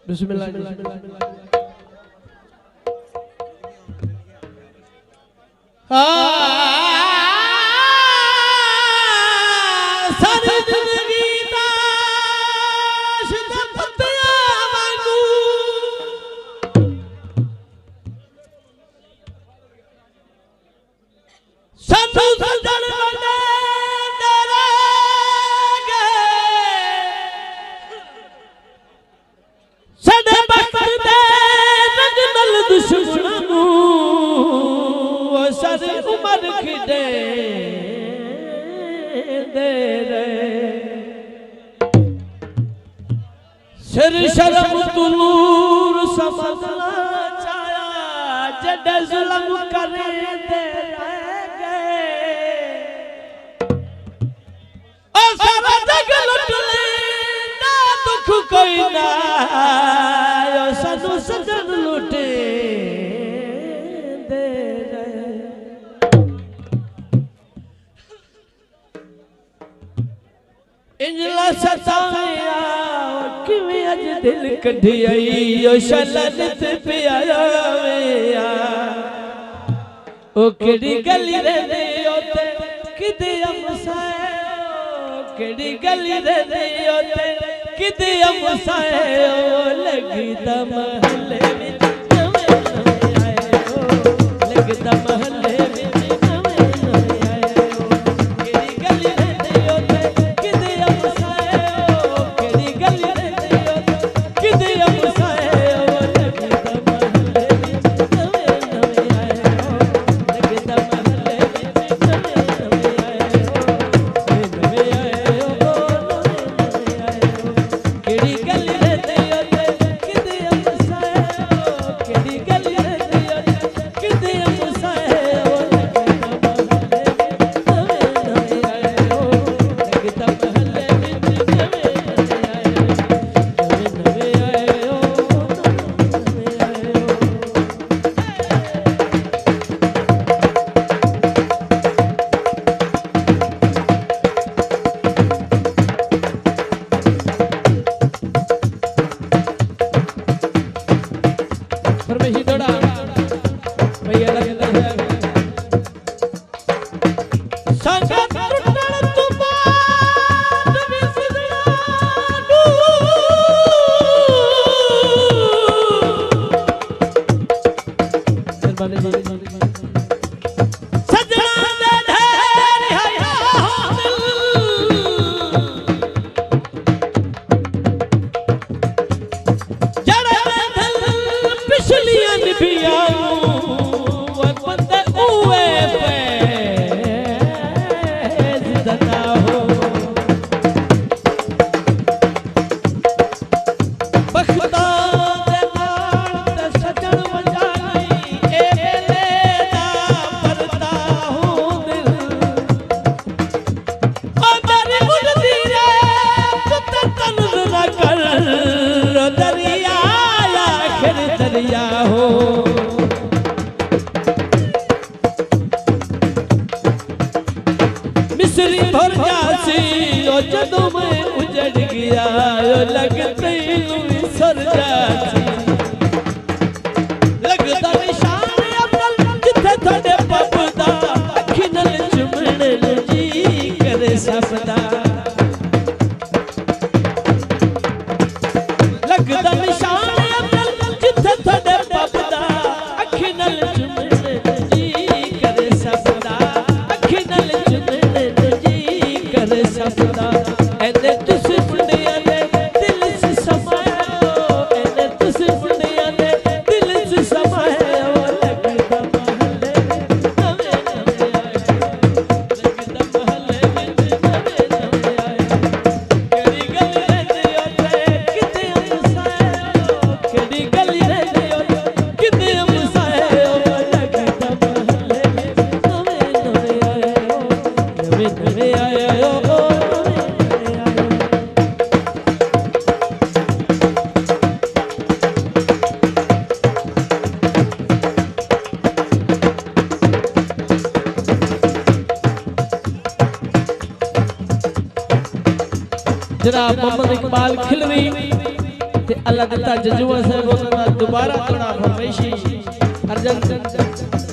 बिस्मिल्लाह सारी जिंदगी ताश दे पत्तियां वांगू सानू सजण बने तेरे सदे बख्त दे रंग नल दुश्मनां नू ओ सारी उमर खिदे दे रे सिर शर्म तुलूर समझना चाया जड़े जुल्म करे दे गए ओ सारा जग लुट ले ना दुख कोई ना ओ सानू सजन लुटे दे रहे इंजला सताया किवें अज दिल कढ़ी आई ओ शलन ते पिया वेया ओ केड़ी गली रहंदे ओते किदे अमसाए ओ केड़ी गली रहंदे ओते किदे अमसाए ओ लगदा महले विच नवे नवे आए ओ लगदा महले विच नवे नवे आए ओ केड़ी गली रहंदे ओते किदे अमसाए ओ केड़ी गली रहंदे ओते किदे अमसाए ओ लगदा महले विच नवे नवे आए ओ लगदा महले विच नवे नवे आए ओ नवे आए ओ नवे आए ओ केड़ी गली रहंदे ओते किदे अमसाए ओ केड़ी गली रहंदे ओते किदे अमसाए ओ लगदा महले विच नवे नवे आए ओ लगदा महले विच नवे नवे आए ओ नवे आए ओ नवे आए ओ परमेशी थोड़ा भैया लगता है संगत टुटण तो बाद विसरना नू सजना दे ढेर हया दिल जड़े दिल पिछलियां निभियां वो बंदे उए पे जिंदा हो बख्ता दे नाल ते सजण वंजानी ए ले जनाब मोहम्मद इकबाल खिलवी ते अल्लाह दिता जजुआ साहब दोबारा थोड़ा फरमाइशी अर्जन